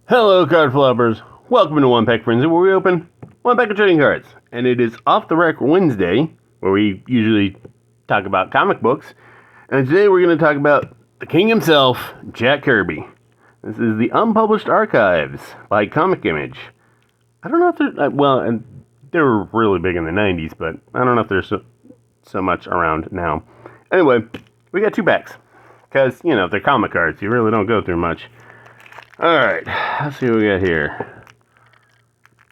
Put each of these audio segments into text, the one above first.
Hello, card flippers. Welcome to One Pack Frenzy, where we open one pack of trading cards. And it is Off the Rack Wednesday, where we usually talk about comic books. And today we're going to talk about the king himself, Jack Kirby. This is the Unpublished Archives by Comic Image. I don't know if they're, and they were really big in the 90s, but I don't know if there's so much around now. Anyway, we got two packs. Because, if they're comic cards, you really don't go through much. Alright, let's see what we got here.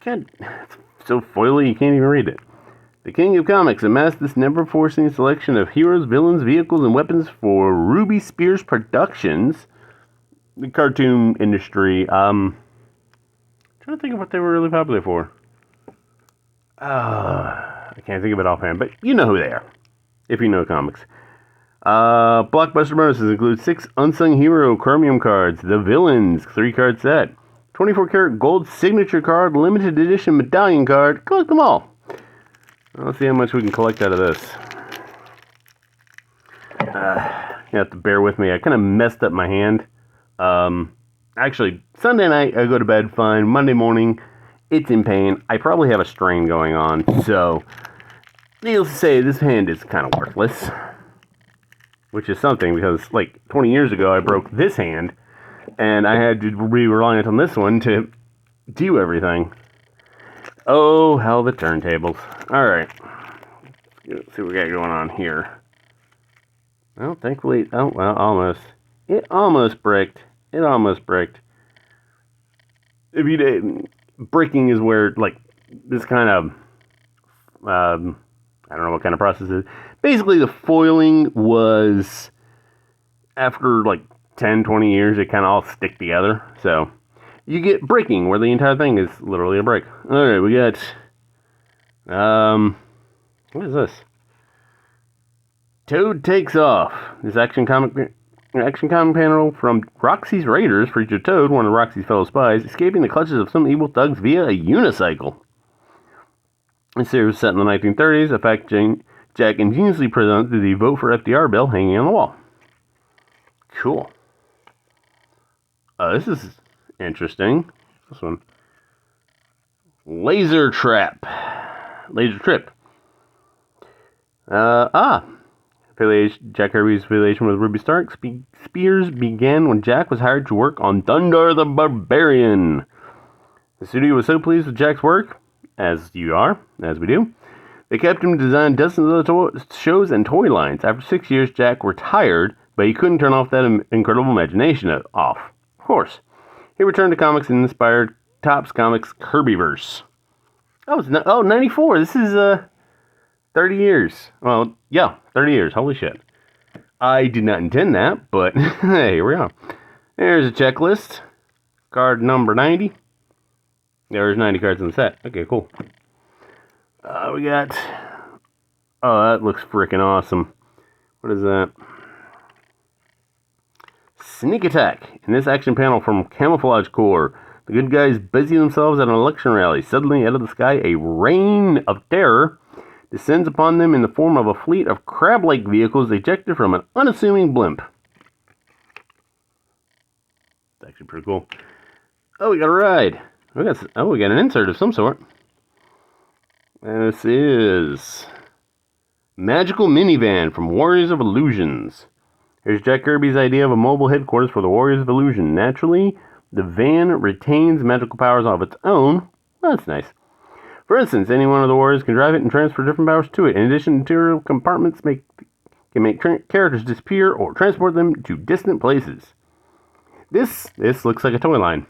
God, it's so foily you can't even read it. The King of Comics amassed this never-before-seen selection of heroes, villains, vehicles, and weapons for Ruby Spears Productions, the cartoon industry. I'm trying to think of what they were really popular for. I can't think of it offhand, but you know who they are, if you know comics. Blockbuster bonuses include 6 Unsung Hero Chromium cards, The Villains 3-card set, 24-karat gold signature card, limited edition medallion card. Collect them all. Let's see how much we can collect out of this. You have to bear with me. I kind of messed up my hand. Actually, Sunday night I go to bed fine. Monday morning, it's in pain. I probably have a strain going on. So, needless to say, this hand is kind of worthless. Which is something, because, 20 years ago, I broke this hand, and I had to be reliant on this one to do everything. Oh, hell, the turntables. Alright. Let's see what we got going on here. Well, thankfully, almost. It almost bricked. If you did, breaking is where, this kind of, I don't know what kind of process it is. Basically, the foiling was, after 10, 20 years, it kind of all stick together. So, you get breaking, where the entire thing is literally a break. Alright, we got, what is this? Toad Takes Off. This action comic panel from Roxy's Raiders features Toad, one of Roxy's fellow spies, escaping the clutches of some evil thugs via a unicycle. This series was set in the 1930s, a fact Jack ingeniously presents the Vote for FDR bill hanging on the wall. Cool. This is interesting. This one. Laser Trip. Jack Kirby's affiliation with Ruby Spears began when Jack was hired to work on Thunder the Barbarian. The studio was so pleased with Jack's work, as we do, they kept him to design dozens of other shows and toy lines. After 6 years, Jack retired, but he couldn't turn off that incredible imagination off. Of course. He returned to comics and inspired Topps Comics' Kirbyverse. 94. This is, 30 years. Well, yeah, 30 years. Holy shit. I did not intend that, but hey, here we are. There's a checklist. Card number 90. There's 90 cards in the set. Okay, cool. We got... Oh, that looks freaking awesome. What is that? Sneak Attack. In this action panel from Camouflage Corps, the good guys busy themselves at an election rally. Suddenly, out of the sky, a rain of terror descends upon them in the form of a fleet of crab-like vehicles ejected from an unassuming blimp. It's actually pretty cool. Oh, we got a ride. We got an insert of some sort. And this is Magical Minivan from Warriors of Illusions. Here's Jack Kirby's idea of a mobile headquarters for the Warriors of Illusion. Naturally, the van retains magical powers of its own. Well, that's nice. For instance, any one of the warriors can drive it and transfer different powers to it. In addition, interior compartments can make characters disappear or transport them to distant places. This looks like a toy line.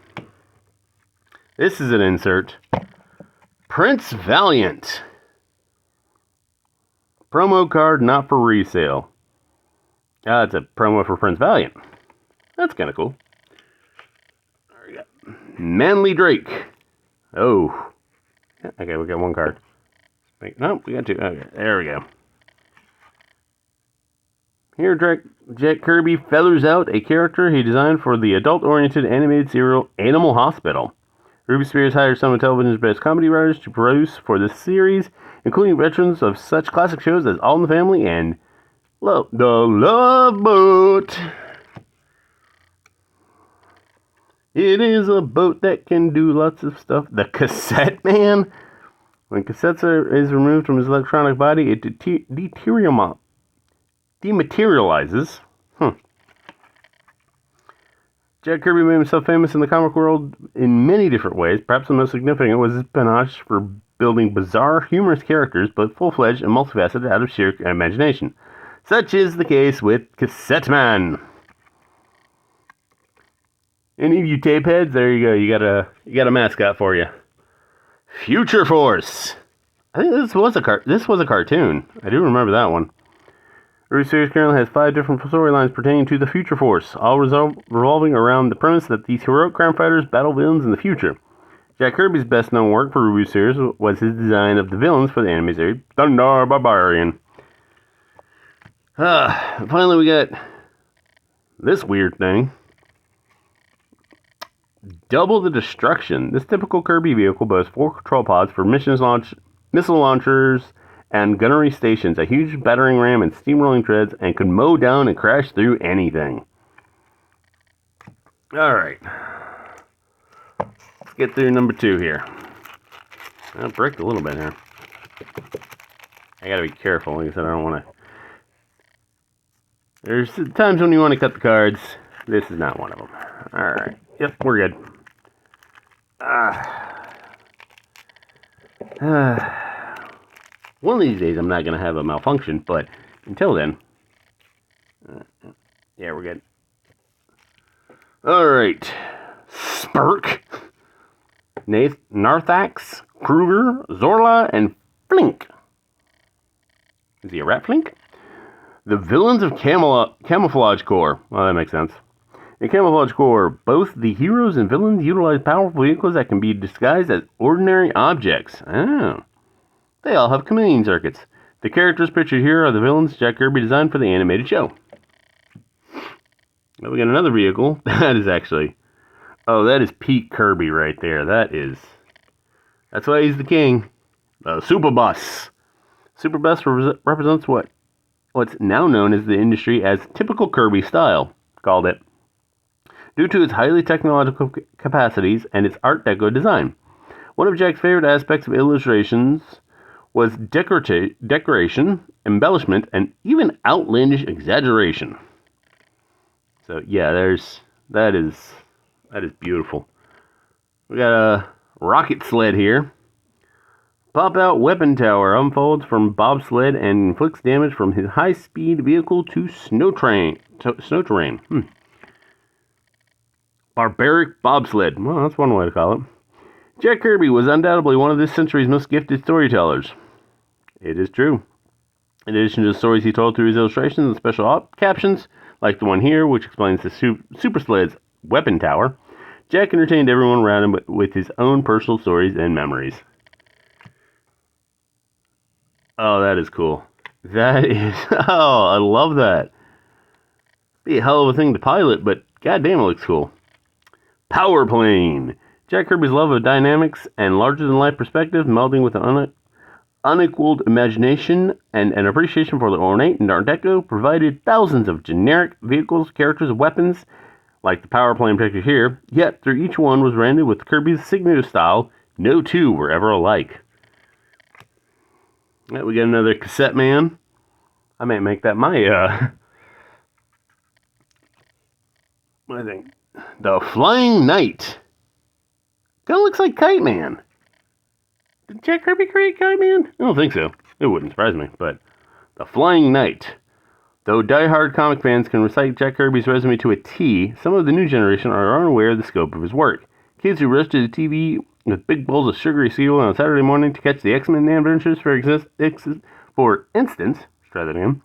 This is an insert. Prince Valiant. Promo card not for resale. It's a promo for Prince Valiant. That's kind of cool. There we go. Manly Drake. Oh. Okay, we got one card. No, we got two. Okay, there we go. Here, Jack Kirby feathers out a character he designed for the adult-oriented animated serial Animal Hospital. Ruby Spears hired some of television's best comedy writers to produce for this series, including veterans of such classic shows as All in the Family and The Love Boat. It is a boat that can do lots of stuff. The cassette man? When cassette is removed from his electronic body, it dematerializes. Jack Kirby made himself famous in the comic world in many different ways. Perhaps the most significant was his panache for building bizarre, humorous characters, but full-fledged and multifaceted out of sheer imagination. Such is the case with Cassette Man. Any of you tape heads? There you go. You got a mascot for you. Future Force. I think this was a cartoon. I do remember that one. The series currently has 5 different storylines pertaining to the Future Force, all revolving around the premise that these heroic crime fighters battle villains in the future. Jack Kirby's best-known work for Ruby series was his design of the villains for the anime series Thunder Barbarian. Finally, we got this weird thing. Double the Destruction. This typical Kirby vehicle boasts 4 control pods for missile launchers and gunnery stations, a huge battering ram and steamrolling treads, and could mow down and crash through anything. Alright. Let's get through number 2 here. I bricked a little bit here. I gotta be careful. Like I said, I don't want to... There's times when you want to cut the cards. This is not one of them. Alright. Yep, we're good. One of these days I'm not going to have a malfunction, but until then, yeah, we're good. Alright. Spurk, Narthax, Kruger, Zorla, and Flink. Is he a rat, Flink? The villains of Camouflage Corps. Well, that makes sense. In Camouflage Corps, both the heroes and villains utilize powerful vehicles that can be disguised as ordinary objects. Oh. They all have chameleon circuits. The characters pictured here are the villains Jack Kirby designed for the animated show. Now we got another vehicle. That is actually... Oh, that is Pete Kirby right there. That's why he's the king. The Super Bus. Super Bus represents what's now known as the industry as typical Kirby style, called it, due to its highly technological capacities and its Art Deco design. One of Jack's favorite aspects of illustrations was decoration, embellishment, and even outlandish exaggeration. So yeah, that is beautiful. We got a rocket sled here. Pop-out weapon tower unfolds from bobsled and inflicts damage from his high-speed vehicle to snow terrain. Barbaric bobsled. Well, that's one way to call it. Jack Kirby was undoubtedly one of this century's most gifted storytellers. It is true. In addition to the stories he told through his illustrations and special captions, like the one here, which explains the Super Sled's weapon tower, Jack entertained everyone around him with his own personal stories and memories. Oh, that is cool. That is... Oh, I love that. Be a hell of a thing to pilot, but goddamn, it looks cool. Power Plane. Jack Kirby's love of dynamics and larger-than-life perspective, melding with an unequaled imagination and an appreciation for the ornate and Art Deco, provided thousands of generic vehicles, characters, and weapons, like the Power Plane pictured here, yet through each one was branded with Kirby's signature style. No two were ever alike. Right, we got another Cassette Man. I might make that my, what do I think? The Flying Knight. Kind of looks like Kite Man. Did Jack Kirby create Kite Man? I don't think so. It wouldn't surprise me, but the Flying Knight. Though die-hard comic fans can recite Jack Kirby's resume to a T, some of the new generation are unaware of the scope of his work. Kids who rush to the TV with big bowls of sugary cereal on a Saturday morning to catch the X-Men adventures, for instance, try that again,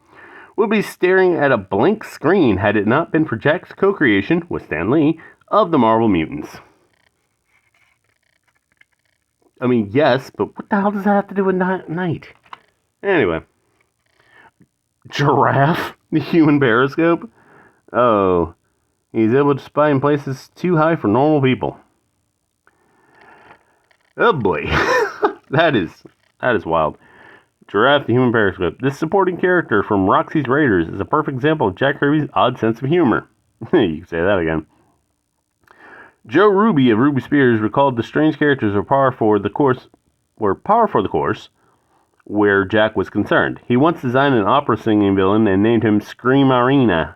would be staring at a blank screen had it not been for Jack's co-creation, with Stan Lee, of the Marvel Mutants. I mean, yes, but what the hell does that have to do with Night? Anyway. Giraffe, the human periscope. Oh, he's able to spy in places too high for normal people. Oh boy, that is wild. Giraffe, the human periscope. This supporting character from Roxy's Raiders is a perfect example of Jack Kirby's odd sense of humor. You can say that again. Joe Ruby of Ruby Spears recalled the strange characters were par for the course, where Jack was concerned. He once designed an opera singing villain and named him Screamarina.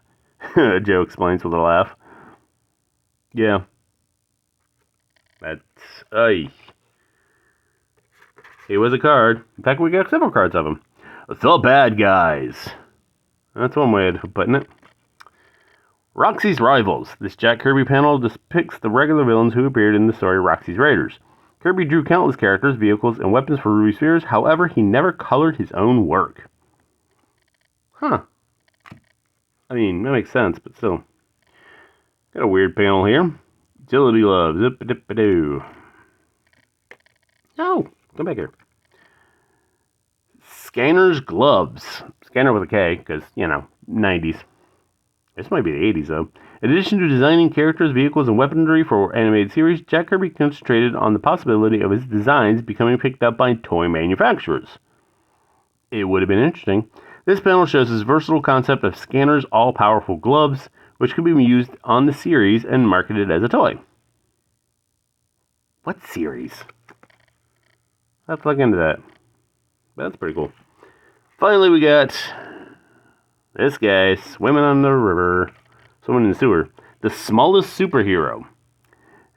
Joe explains with a laugh. Yeah. That's... He was a card. In fact, we got several cards of him. The Bad Guys. That's one way of putting it. Roxy's Rivals. This Jack Kirby panel depicts the regular villains who appeared in the story Roxy's Raiders. Kirby drew countless characters, vehicles, and weapons for Ruby Spheres. However, he never colored his own work. Huh. I mean, that makes sense, but still. Got a weird panel here. Utility Love. Zip-a-dip-a-doo. No, come back here. Scanner's Gloves. Scanner with a K, because, 90s. This might be the 80s, though. In addition to designing characters, vehicles, and weaponry for animated series, Jack Kirby concentrated on the possibility of his designs becoming picked up by toy manufacturers. It would have been interesting. This panel shows his versatile concept of Scanner's all-powerful gloves, which could be used on the series and marketed as a toy. What series? Let's look into that. That's pretty cool. Finally, we got this guy swimming on the river, swimming in the sewer. The smallest superhero.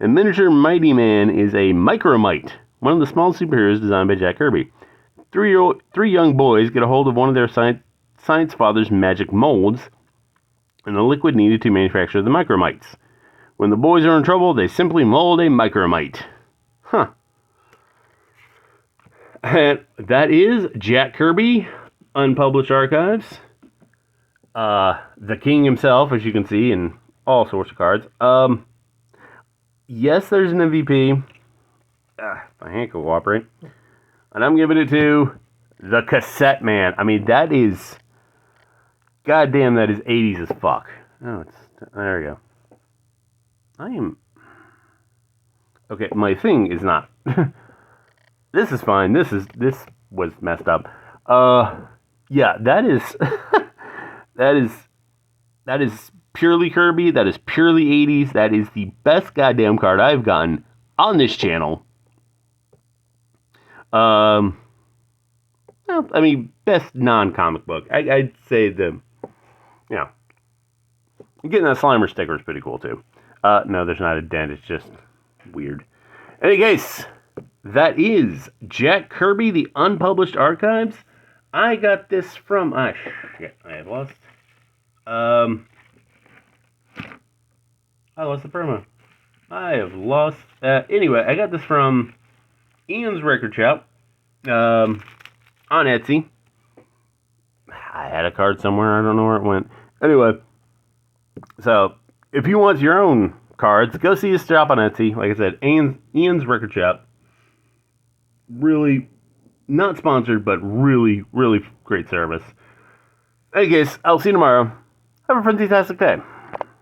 A miniature Mighty Man is a Micromite, one of the smallest superheroes designed by Jack Kirby. Three young boys get a hold of one of their science father's magic molds and the liquid needed to manufacture the Micromites. When the boys are in trouble, they simply mold a Micromite. Huh. And that is Jack Kirby, Unpublished Archives. The King himself, as you can see, in all sorts of cards. Yes, there's an MVP. My hand can cooperate. And I'm giving it to the Cassette Man. I mean, that is... Goddamn, that is 80s as fuck. Oh, there we go. I am... Okay, my thing is not... This is fine. This was messed up. Yeah, that is... that is purely Kirby. That is purely 80s. That is the best goddamn card I've gotten on this channel. Well, I mean, best non-comic book. I'd say getting that Slimer sticker is pretty cool too. No, there's not a dent. It's just weird. In any case, that is Jack Kirby, the Unpublished Archives. I got this from... shit, I have lost... I lost the promo. I have lost... anyway, I got this from Ian's Record Shop on Etsy. I had a card somewhere. I don't know where it went. Anyway, so if you want your own cards, go see his shop on Etsy. Like I said, Ian's Record Shop. Really, not sponsored, but really, really great service. In any case, I'll see you tomorrow. Have a fantastic day.